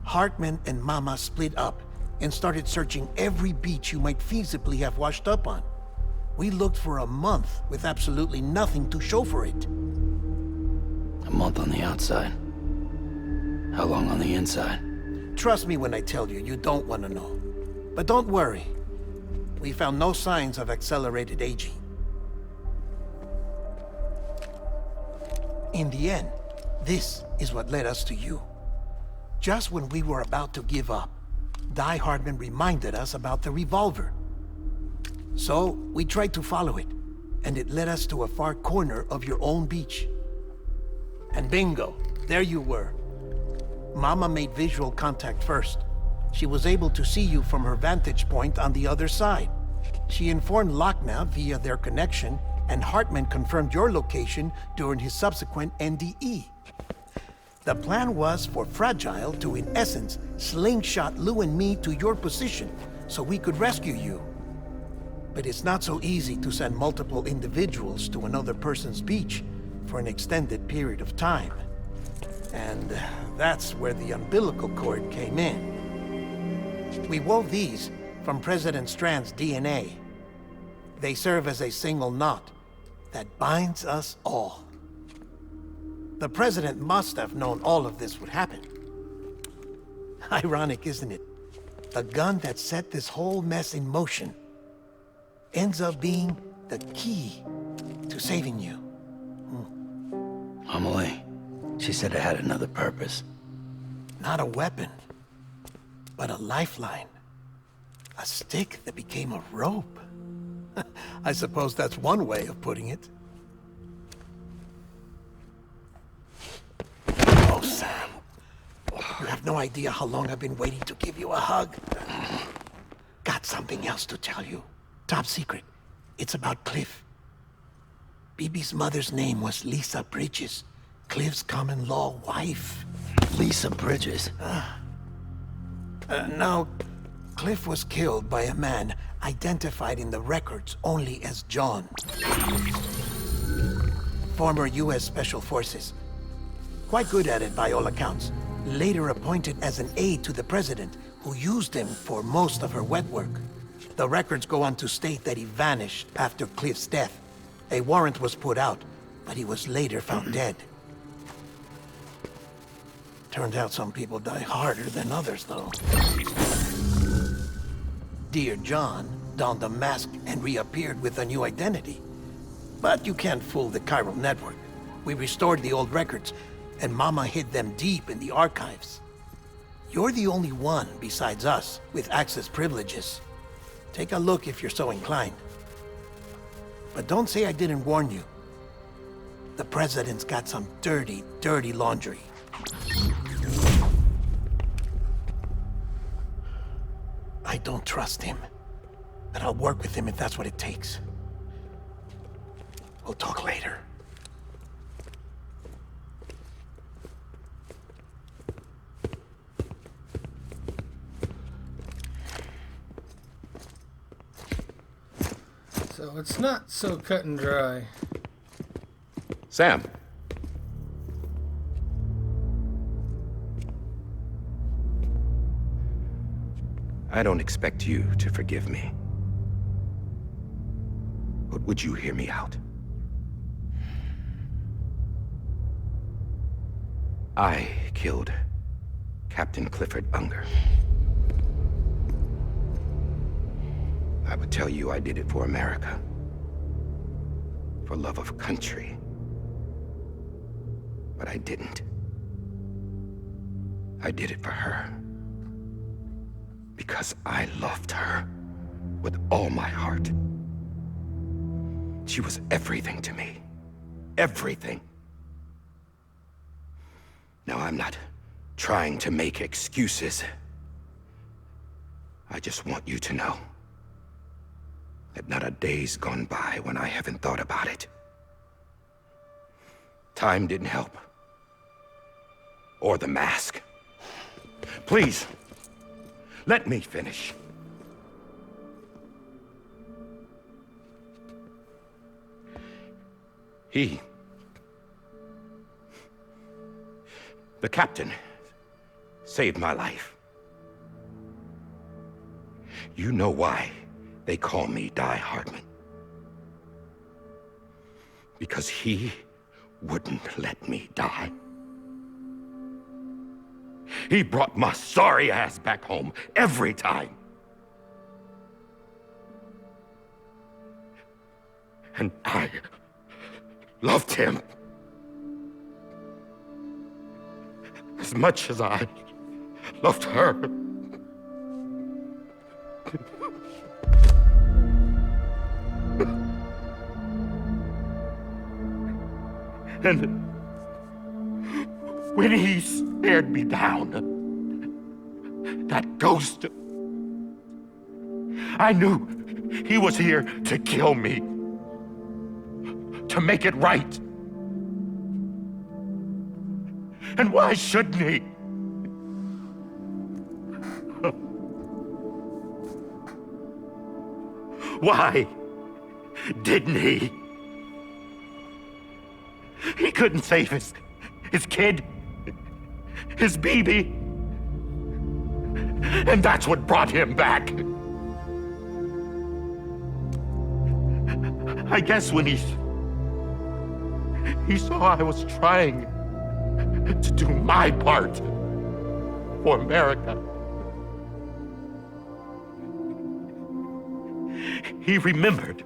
Hartman and Mama split up and started searching every beach you might feasibly have washed up on. We looked for a month with absolutely nothing to show for it. A month on the outside. How long on the inside? Trust me when I tell you, you don't want to know. But don't worry. We found no signs of accelerated aging. In the end, this is what led us to you. Just when we were about to give up, Die Hardman reminded us about the revolver. So, we tried to follow it, and it led us to a far corner of your own beach. And bingo, there you were. Mama made visual contact first. She was able to see you from her vantage point on the other side. She informed Wagner via their connection, and Hartman confirmed your location during his subsequent NDE. The plan was for Fragile to, in essence, slingshot Lou and me to your position so we could rescue you. But it's not so easy to send multiple individuals to another person's beach for an extended period of time. And that's where the umbilical cord came in. We wove these from President Strand's DNA. They serve as a single knot that binds us all. The President must have known all of this would happen. Ironic, isn't it? The gun that set this whole mess in motion ends up being the key to saving you. Amelie, she said it had another purpose. Not a weapon, but a lifeline. A stick that became a rope. I suppose that's one way of putting it. Oh, Sam. You have no idea how long I've been waiting to give you a hug. Got something else to tell you. Top secret. It's about Cliff. Bibi's mother's name was Lisa Bridges, Cliff's common-law wife. Lisa Bridges? No, Cliff was killed by a man identified in the records only as John. Former U.S. Special Forces. Quite good at it by all accounts. Later appointed as an aide to the president, who used him for most of her wet work. The records go on to state that he vanished after Cliff's death. A warrant was put out, but he was later found dead. Turned out some people die harder than others, though. Dear John donned a mask and reappeared with a new identity. But you can't fool the chiral network. We restored the old records, and Mama hid them deep in the archives. You're the only one, besides us, with access privileges. Take a look if you're so inclined. But don't say I didn't warn you. The President's got some dirty, dirty laundry. I don't trust him, but I'll work with him if that's what it takes. We'll talk later. So it's not so cut and dry. Sam. I don't expect you to forgive me. But would you hear me out? I killed Captain Clifford Unger. I would tell you I did it for America. For love of country. But I didn't. I did it for her. Because I loved her with all my heart. She was everything to me. Everything. Now, I'm not trying to make excuses. I just want you to know that not a day's gone by when I haven't thought about it. Time didn't help. Or the mask. Please, let me finish. The captain, saved my life. You know why they call me Die Hardman. Because he wouldn't let me die. He brought my sorry ass back home every time. And I loved him as much as I loved her. And when he stared me down, that ghost, I knew he was here to kill me, to make it right. And why shouldn't he? Why didn't he? He couldn't save his kid, his baby. And that's what brought him back. I guess when he saw I was trying to do my part for America, he remembered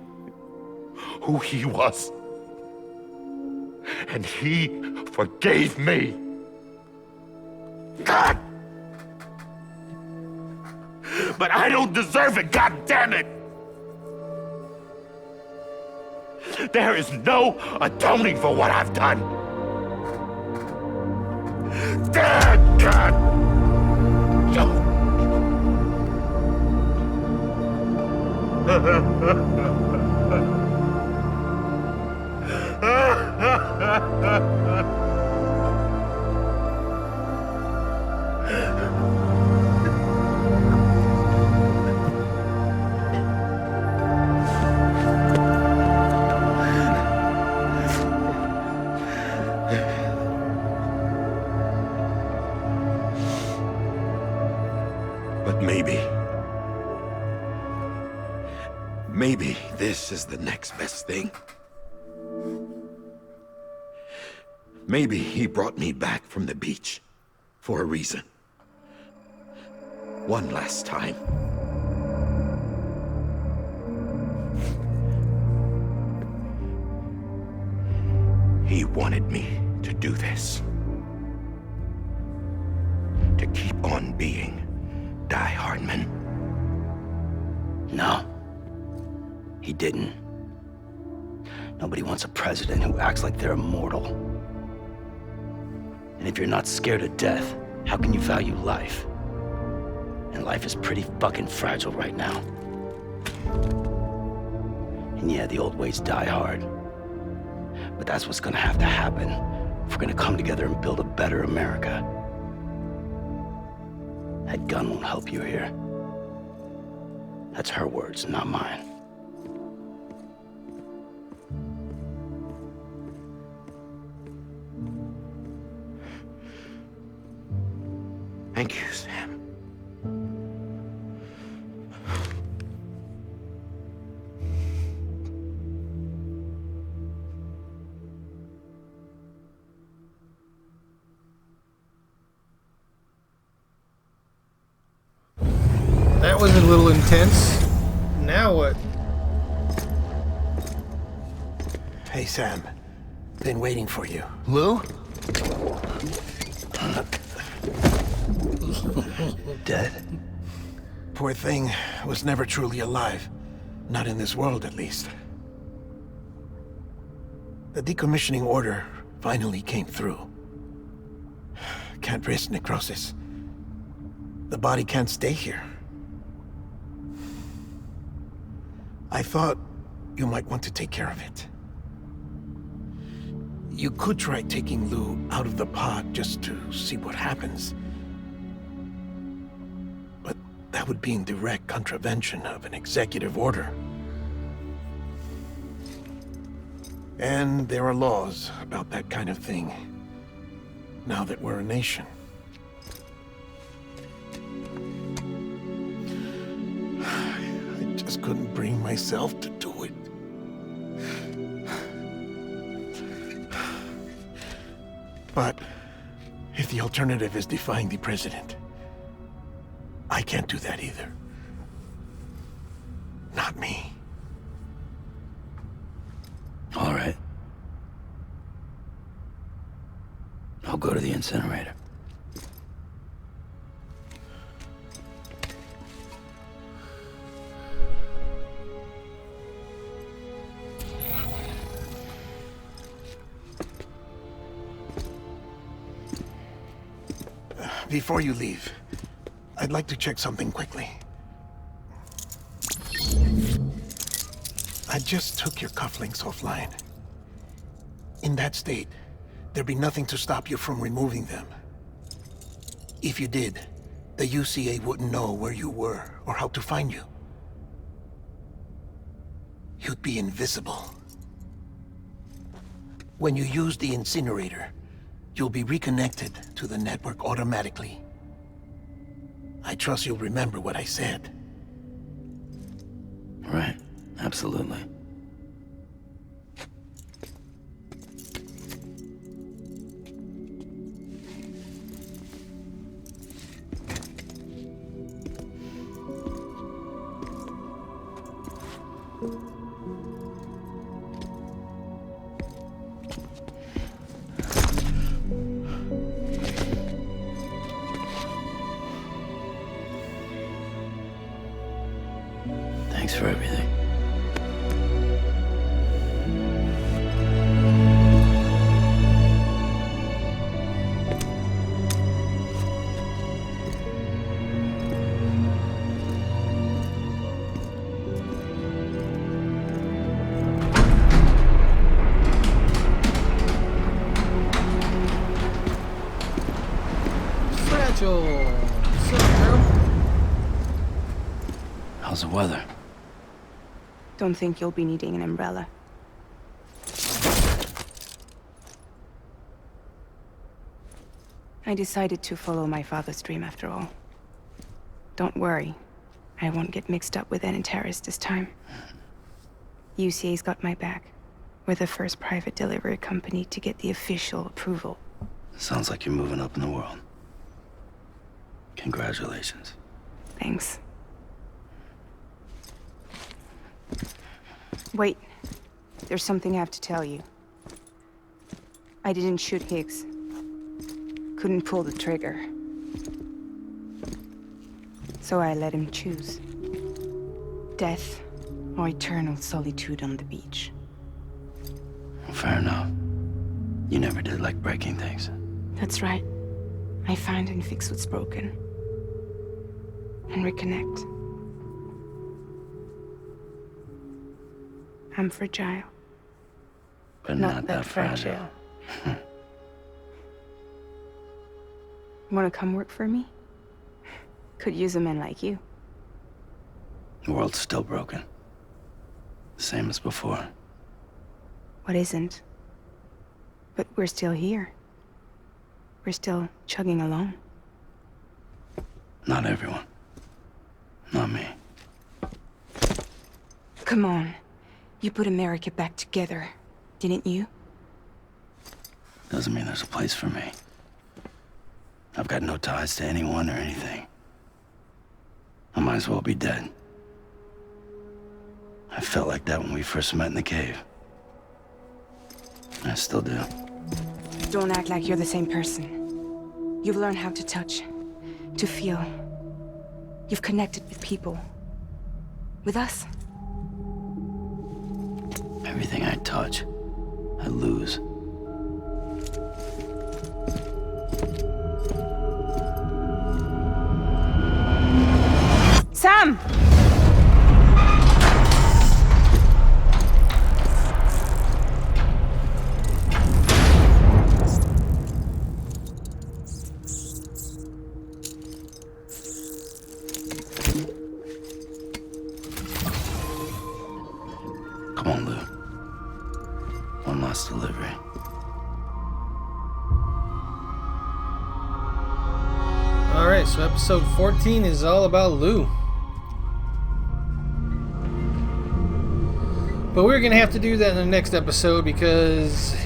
who he was. And he forgave me. God! But I don't deserve it, God damn it! There is no atoning for what I've done. God! But maybe this is the next best thing. Maybe he brought me back from the beach for a reason. One last time. He wanted me to do this. To keep on being Die Hardman. No. He didn't. Nobody wants a president who acts like they're immortal. And if you're not scared of death, how can you value life? And life is pretty fucking fragile right now. And yeah, the old ways die hard. But that's what's gonna have to happen if we're gonna come together and build a better America. That gun won't help you here. That's her words, not mine. Thank you, Sam. That was a little intense. Now what? Hey, Sam. Been waiting for you. Lou? Dead? Poor thing was never truly alive. Not in this world, at least. The decommissioning order finally came through. Can't risk necrosis. The body can't stay here. I thought you might want to take care of it. You could try taking Lou out of the pod just to see what happens. But that would be in direct contravention of an executive order. And there are laws about that kind of thing, now that we're a nation. I just couldn't bring myself to do it. But if the alternative is defying the president, I can't do that either. Not me. All right. I'll go to the incinerator. Before you leave, I'd like to check something quickly. I just took your cufflinks offline. In that state, there'd be nothing to stop you from removing them. If you did, the UCA wouldn't know where you were or how to find you. You'd be invisible. When you use the incinerator, you'll be reconnected to the network automatically. I trust you'll remember what I said. Right, absolutely. Thanks for everything. Fragile. What's up, girl? How's the weather? Don't think you'll be needing an umbrella. I decided to follow my father's dream after all. Don't worry. I won't get mixed up with any terrorists this time. UCA's got my back. We're the first private delivery company to get the official approval. Sounds like you're moving up in the world. Congratulations. Thanks. Wait. There's something I have to tell you. I didn't shoot Higgs. Couldn't pull the trigger. So I let him choose. Death or eternal solitude on the beach. Fair enough. You never did like breaking things. That's right. I find and fix what's broken. And reconnect. I'm fragile. But not that fragile. Wanna come work for me? Could use a man like you. The world's still broken. The same as before. What isn't? But we're still here. We're still chugging along. Not everyone. Not me. Come on. You put America back together, didn't you? Doesn't mean there's a place for me. I've got no ties to anyone or anything. I might as well be dead. I felt like that when we first met in the cave. I still do. Don't act like you're the same person. You've learned how to touch, to feel. You've connected with people. With us. Everything I touch, I lose. Sam! Come on, Lou. One last delivery. Alright, so episode 14 is all about Lou. But we're going to have to do that in the next episode because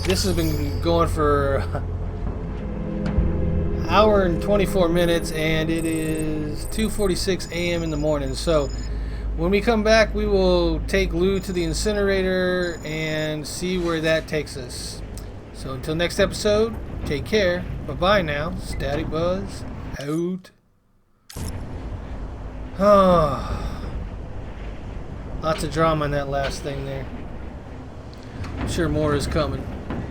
this has been going for an hour and 24 minutes and it is 2:46 a.m. in the morning. So when we come back, we will take Lou to the incinerator and see where that takes us. So until next episode, take care. Bye-bye now. Static Buzz out. Lots of drama in that last thing there. I'm sure more is coming.